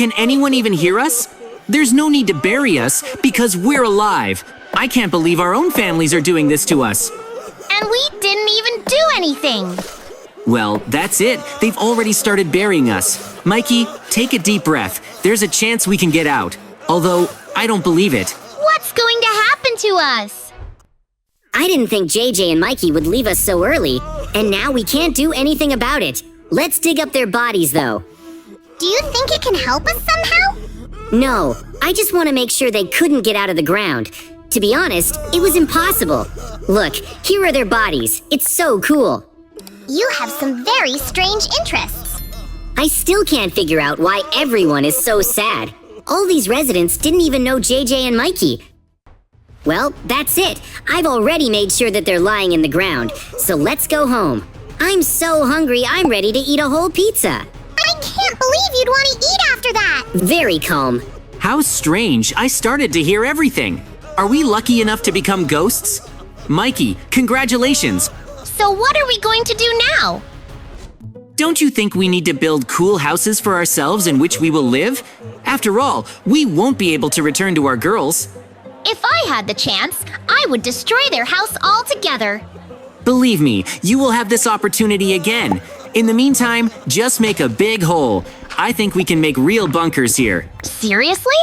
Can anyone even hear us? There's no need to bury us because we're alive. I can't believe our own families are doing this to us. And we didn't even do anything. Well, that's it. They've already started burying us. Mikey, take a deep breath. There's a chance we can get out. Although, I don't believe it. What's going to happen to us? I didn't think JJ and Mikey would leave us so early, and now we can't do anything about it. Let's dig up their bodies, though. Do you think it can help us somehow? No, I just want to make sure they couldn't get out of the ground. To be honest, it was impossible. Look, here are their bodies. It's so cool. You have some very strange interests. I still can't figure out why everyone is so sad. All these residents didn't even know JJ and Mikey. Well, that's it. I've already made sure that they're lying in the ground, so let's go home. I'm so hungry, I'm ready to eat a whole pizza. I can't believe you'd want to eat after that. Very calm. How strange. I started to hear everything. Are we lucky enough to become ghosts? Mikey, congratulations. So what are we going to do now? Don't you think we need to build cool houses for ourselves in which we will live? After all, we won't be able to return to our girls. If I had the chance, I would destroy their house altogether. Believe me, you will have this opportunity again. In the meantime, just make a big hole. I think we can make real bunkers here. Seriously?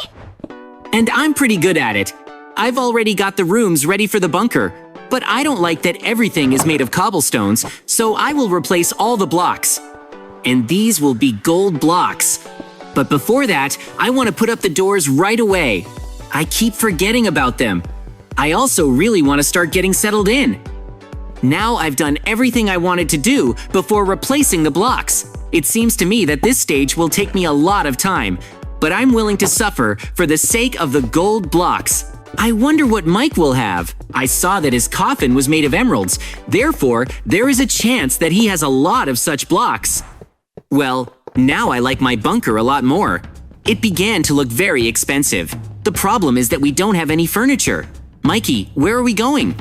And I'm pretty good at it. I've already got the rooms ready for the bunker. But I don't like that everything is made of cobblestones, so I will replace all the blocks. And these will be gold blocks. But before that, I want to put up the doors right away. I keep forgetting about them. I also really want to start getting settled in. Now I've done everything I wanted to do before replacing the blocks. It seems to me that this stage will take me a lot of time, but I'm willing to suffer for the sake of the gold blocks. I wonder what Mike will have. I saw that his coffin was made of emeralds. Therefore, there is a chance that he has a lot of such blocks. Well, now I like my bunker a lot more. It began to look very expensive. The problem is that we don't have any furniture. Mikey, where are we going?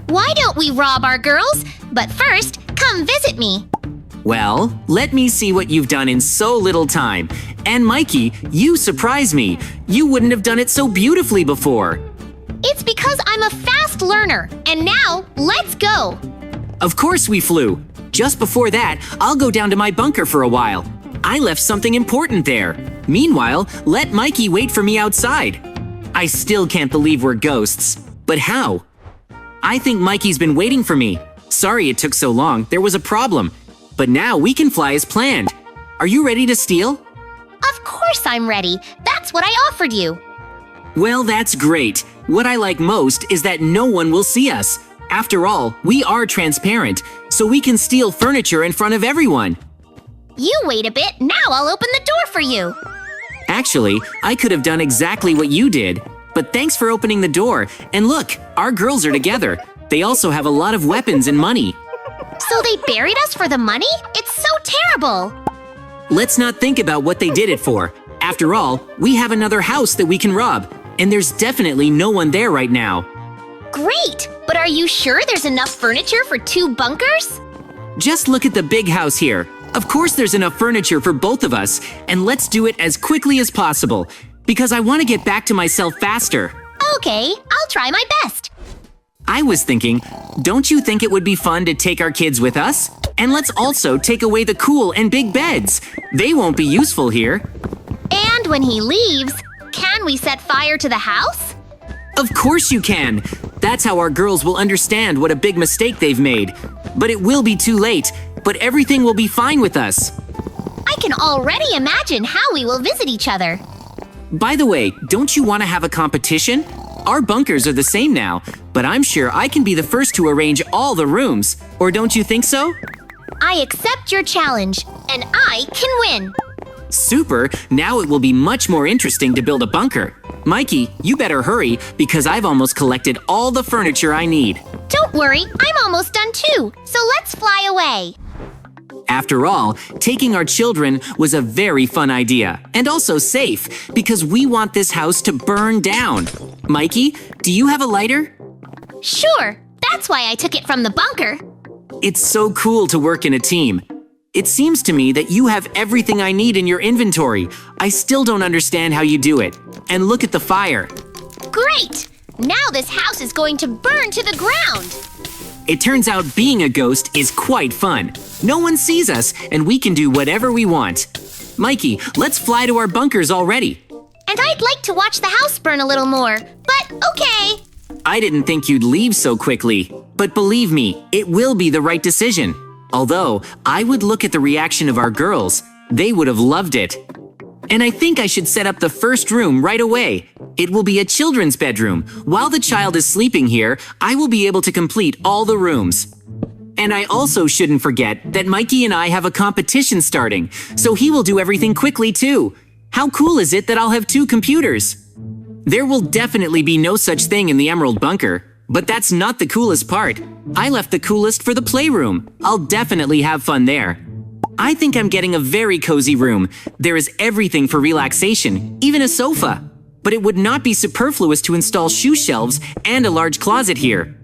Why don't we rob our girls? But first, come visit me. Well, let me see what you've done in so little time. And Mikey, you surprise me. You wouldn't have done it so beautifully before. It's because I'm a fast learner. And now, let's go. Of course we flew. Just before that, I'll go down to my bunker for a while. I left something important there. Meanwhile, let Mikey wait for me outside. I still can't believe we're ghosts. But how? I think Mikey's been waiting for me. Sorry it took so long. There was a problem. But now we can fly as planned. Are you ready to steal? Of course I'm ready. That's what I offered you. Well, that's great. What I like most is that no one will see us. After all, we are transparent, so we can steal furniture in front of everyone. You wait a bit, now I'll open the door for you. Actually, I could have done exactly what you did. But thanks for opening the door. And look, our girls are together. They also have a lot of weapons and money. So they buried us for the money? It's so terrible. Let's not think about what they did it for. After all, we have another house that we can rob. And there's definitely no one there right now. Great! But are you sure there's enough furniture for 2 bunkers? Just look at the big house here. Of course there's enough furniture for both of us, and let's do it as quickly as possible, because I want to get back to myself faster. Okay, I'll try my best. I was thinking, don't you think it would be fun to take our kids with us? And let's also take away the cool and big beds. They won't be useful here. And when he leaves, can we set fire to the house? Of course you can. That's how our girls will understand what a big mistake they've made. But it will be too late. But everything will be fine with us. I can already imagine how we will visit each other. By the way, don't you want to have a competition? Our bunkers are the same now, but I'm sure I can be the first to arrange all the rooms. Or don't you think so? I accept your challenge, and I can win. Super! Now it will be much more interesting to build a bunker. Mikey, you better hurry because I've almost collected all the furniture I need. Don't worry, I'm almost done too, so let's fly away. After all, taking our children was a very fun idea, and also safe, because we want this house to burn down. Mikey, do you have a lighter? Sure, that's why I took it from the bunker. It's so cool to work in a team. It seems to me that you have everything I need in your inventory. I still don't understand how you do it. And look at the fire. Great! Now this house is going to burn to the ground. It turns out being a ghost is quite fun. No one sees us, and we can do whatever we want. Mikey, let's fly to our bunkers already. And I'd like to watch the house burn a little more, but okay. I didn't think you'd leave so quickly, but believe me, it will be the right decision. Although, I would look at the reaction of our girls. They would have loved it. And I think I should set up the first room right away. It will be a children's bedroom. While the child is sleeping here, I will be able to complete all the rooms. And I also shouldn't forget that Mikey and I have a competition starting, so he will do everything quickly too. How cool is it that I'll have 2 computers? There will definitely be no such thing in the Emerald Bunker, but that's not the coolest part. I left the coolest for the playroom. I'll definitely have fun there. I think I'm getting a very cozy room. There is everything for relaxation, even a sofa. But it would not be superfluous to install shoe shelves and a large closet here.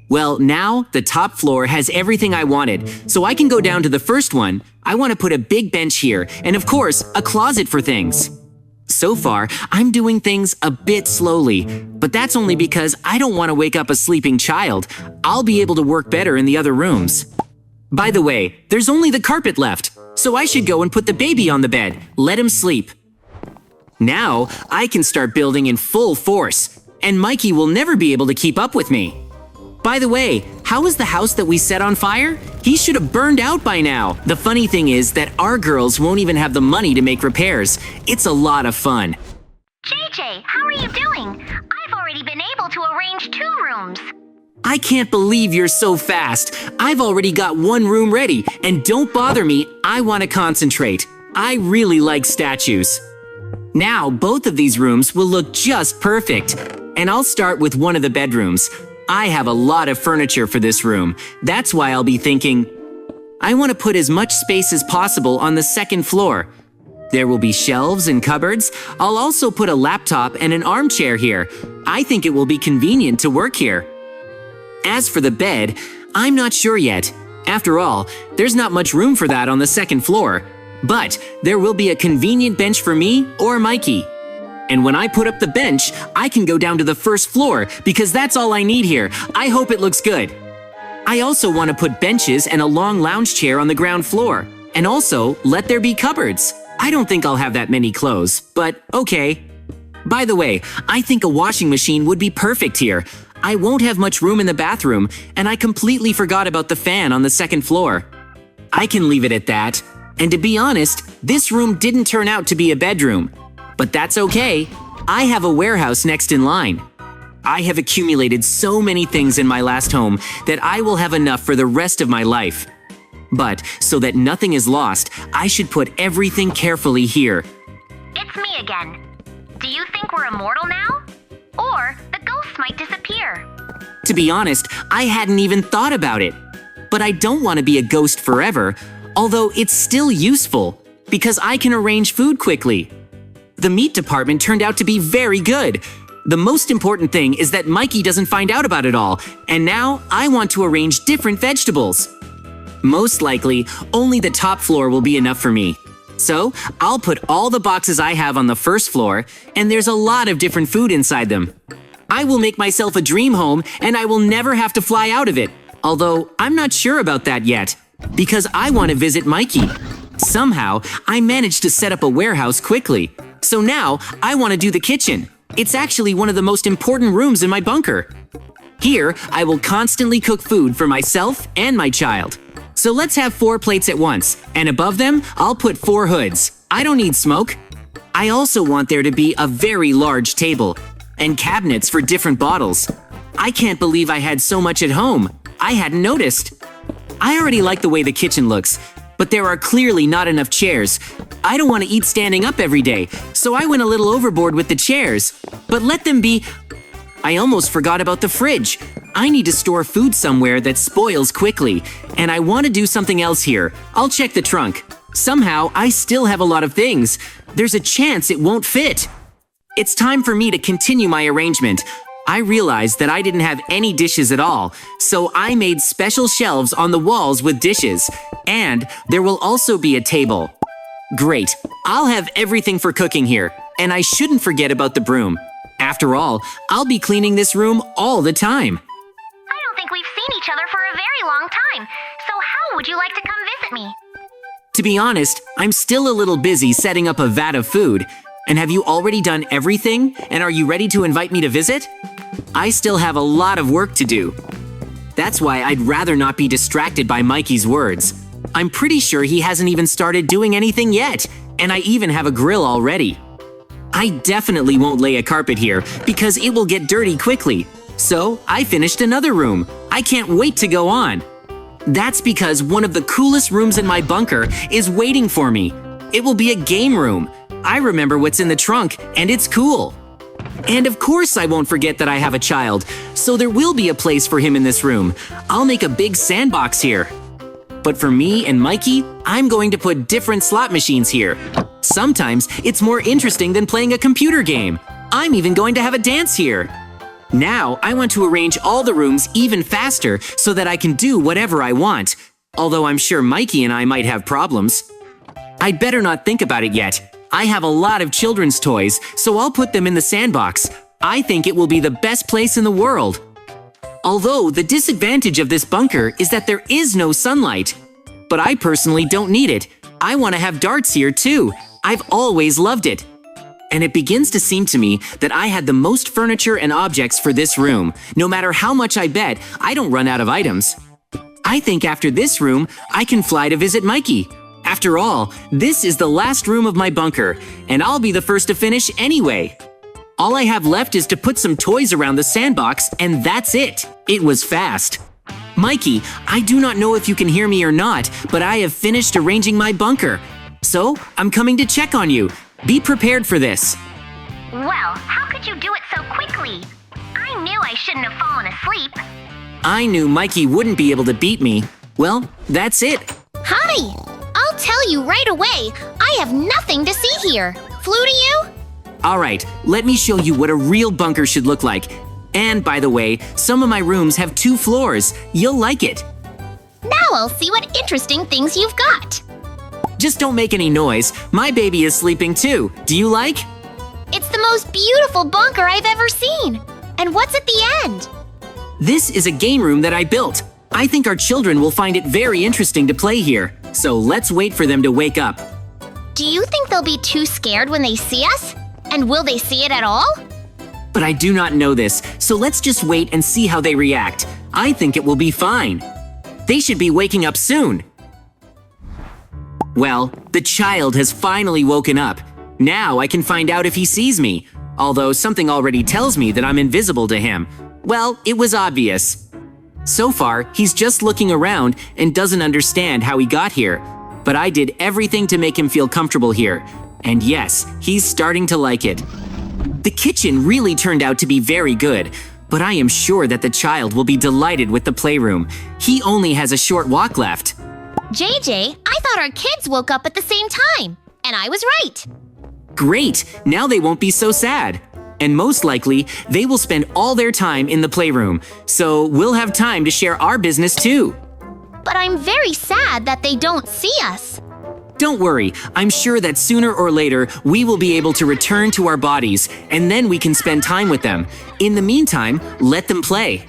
Well, now the top floor has everything I wanted, so I can go down to the first one. I want to put a big bench here, and of course, a closet for things. So far, I'm doing things a bit slowly, but that's only because I don't want to wake up a sleeping child. I'll be able to work better in the other rooms. By the way, there's only the carpet left, so I should go and put the baby on the bed. Let him sleep. Now, I can start building in full force, and Mikey will never be able to keep up with me. By the way, how is the house that we set on fire? He should have burned out by now. The funny thing is that our girls won't even have the money to make repairs. It's a lot of fun. JJ, how are you doing? I've already been able to arrange 2 rooms. I can't believe you're so fast. I've already got 1 room ready, and don't bother me, I want to concentrate. I really like statues. Now, both of these rooms will look just perfect. And I'll start with one of the bedrooms. I have a lot of furniture for this room. That's why I'll be thinking, I want to put as much space as possible on the second floor. There will be shelves and cupboards. I'll also put a laptop and an armchair here. I think it will be convenient to work here. As for the bed, I'm not sure yet. After all, there's not much room for that on the second floor. But there will be a convenient bench for me or Mikey. And when I put up the bench, I can go down to the first floor because that's all I need here. I hope it looks good. I also want to put benches and a long lounge chair on the ground floor. And also, let there be cupboards. I don't think I'll have that many clothes, but okay. By the way, I think a washing machine would be perfect here. I won't have much room in the bathroom, and I completely forgot about the fan on the second floor. I can leave it at that. And to be honest, this room didn't turn out to be a bedroom. But that's okay. I have a warehouse next in line. I have accumulated so many things in my last home that I will have enough for the rest of my life. But so that nothing is lost, I should put everything carefully here. It's me again. Do you think we're immortal now? Or the ghosts might disappear? To be honest, I hadn't even thought about it. But I don't want to be a ghost forever, although it's still useful, because I can arrange food quickly. The meat department turned out to be very good. The most important thing is that Mikey doesn't find out about it all, and now I want to arrange different vegetables. Most likely, only the top floor will be enough for me. So, I'll put all the boxes I have on the first floor, and there's a lot of different food inside them. I will make myself a dream home, and I will never have to fly out of it. Although, I'm not sure about that yet, because I want to visit Mikey. Somehow, I managed to set up a warehouse quickly. So now, I want to do the kitchen. It's actually one of the most important rooms in my bunker. Here, I will constantly cook food for myself and my child. So let's have 4 plates at once, and above them, I'll put 4 hoods. I don't need smoke. I also want there to be a very large table, and cabinets for different bottles. I can't believe I had so much at home. I hadn't noticed. I already like the way the kitchen looks, but there are clearly not enough chairs. I don't want to eat standing up every day, so I went a little overboard with the chairs. But let them be. I almost forgot about the fridge. I need to store food somewhere that spoils quickly, and I want to do something else here. I'll check the trunk. Somehow, I still have a lot of things. There's a chance it won't fit. It's time for me to continue my arrangement. I realized that I didn't have any dishes at all, so I made special shelves on the walls with dishes. And there will also be a table. Great, I'll have everything for cooking here, and I shouldn't forget about the broom. After all, I'll be cleaning this room all the time. I don't think we've seen each other for a very long time, so how would you like to come visit me? To be honest, I'm still a little busy setting up a vat of food. And have you already done everything? And are you ready to invite me to visit? I still have a lot of work to do. That's why I'd rather not be distracted by Mikey's words. I'm pretty sure he hasn't even started doing anything yet, and I even have a grill already. I definitely won't lay a carpet here because it will get dirty quickly. So I finished another room. I can't wait to go on. That's because one of the coolest rooms in my bunker is waiting for me. It will be a game room. I remember what's in the trunk, and it's cool. And of course I won't forget that I have a child, so there will be a place for him in this room. I'll make a big sandbox here. But for me and Mikey, I'm going to put different slot machines here. Sometimes it's more interesting than playing a computer game. I'm even going to have a dance here. Now I want to arrange all the rooms even faster so that I can do whatever I want. Although I'm sure Mikey and I might have problems. I'd better not think about it yet. I have a lot of children's toys, so I'll put them in the sandbox. I think it will be the best place in the world. Although the disadvantage of this bunker is that there is no sunlight. But I personally don't need it. I want to have darts here too. I've always loved it. And it begins to seem to me that I had the most furniture and objects for this room. No matter how much I bet, I don't run out of items. I think after this room, I can fly to visit Mikey. After all, this is the last room of my bunker, and I'll be the first to finish anyway. All I have left is to put some toys around the sandbox, and that's it. It was fast. Mikey, I do not know if you can hear me or not, but I have finished arranging my bunker. So, I'm coming to check on you. Be prepared for this. Well, how could you do it so quickly? I knew I shouldn't have fallen asleep. I knew Mikey wouldn't be able to beat me. Well, that's it. Hi! I'll tell you right away, I have nothing to see here. Flew to you? All right, let me show you what a real bunker should look like. And by the way, some of my rooms have 2 floors. You'll like it. Now I'll see what interesting things you've got. Just don't make any noise. My baby is sleeping too. Do you like? It's the most beautiful bunker I've ever seen. And what's at the end? This is a game room that I built. I think our children will find it very interesting to play here. So let's wait for them to wake up. Do you think they'll be too scared when they see us? And will they see it at all? But I do not know this, so let's just wait and see how they react. I think it will be fine. They should be waking up soon. Well, the child has finally woken up. Now I can find out if he sees me. Although something already tells me that I'm invisible to him. Well, it was obvious. So far, he's just looking around and doesn't understand how he got here. But I did everything to make him feel comfortable here. And yes, he's starting to like it. The kitchen really turned out to be very good, but I am sure that the child will be delighted with the playroom. He only has a short walk left. JJ, I thought our kids woke up at the same time, and I was right. Great, now they won't be so sad. And most likely, they will spend all their time in the playroom, so we'll have time to share our business too. But I'm very sad that they don't see us. Don't worry, I'm sure that sooner or later, we will be able to return to our bodies, and then we can spend time with them. In the meantime, let them play.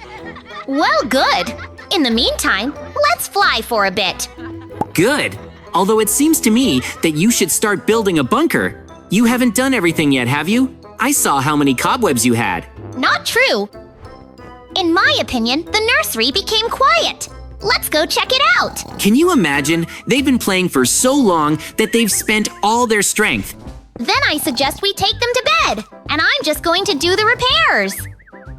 Well, good. In the meantime, let's fly for a bit. Good. Although it seems to me that you should start building a bunker. You haven't done everything yet, have you? I saw how many cobwebs you had. Not true. In my opinion, the nursery became quiet. Let's go check it out. Can you imagine? They've been playing for so long that they've spent all their strength. Then I suggest we take them to bed, and I'm just going to do the repairs.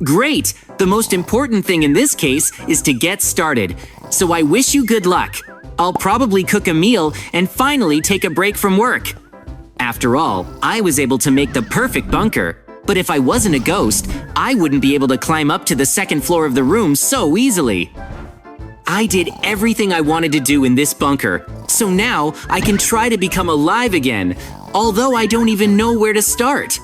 Great! The most important thing in this case is to get started. So I wish you good luck. I'll probably cook a meal and finally take a break from work. After all, I was able to make the perfect bunker. But if I wasn't a ghost, I wouldn't be able to climb up to the second floor of the room so easily. I did everything I wanted to do in this bunker, so now I can try to become alive again, although I don't even know where to start.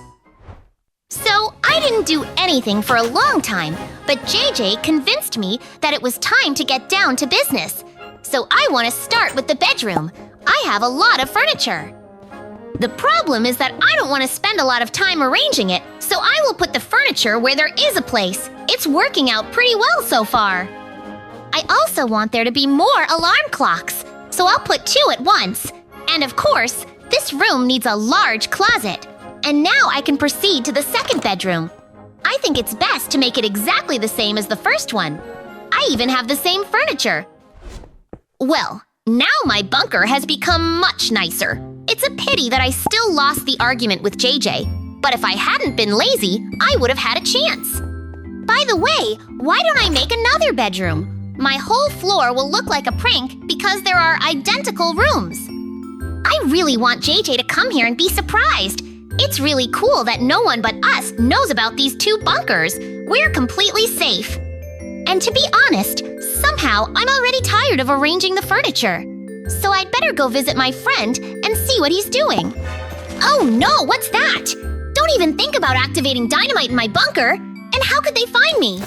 So, I didn't do anything for a long time, but JJ convinced me that it was time to get down to business. So I want to start with the bedroom. I have a lot of furniture. The problem is that I don't want to spend a lot of time arranging it, so I will put the furniture where there is a place. It's working out pretty well so far. I also want there to be more alarm clocks, so I'll put 2 at once. And of course, this room needs a large closet. And now I can proceed to the second bedroom. I think it's best to make it exactly the same as the first one. I even have the same furniture. Well, now my bunker has become much nicer. It's a pity that I still lost the argument with JJ, but if I hadn't been lazy, I would have had a chance. By the way, why don't I make another bedroom? My whole floor will look like a prank because there are identical rooms. I really want JJ to come here and be surprised. It's really cool that no one but us knows about these 2 bunkers. We're completely safe. And to be honest, somehow I'm already tired of arranging the furniture. So I'd better go visit my friend and see what he's doing. Oh no, what's that? Don't even think about activating dynamite in my bunker. And how could they find me?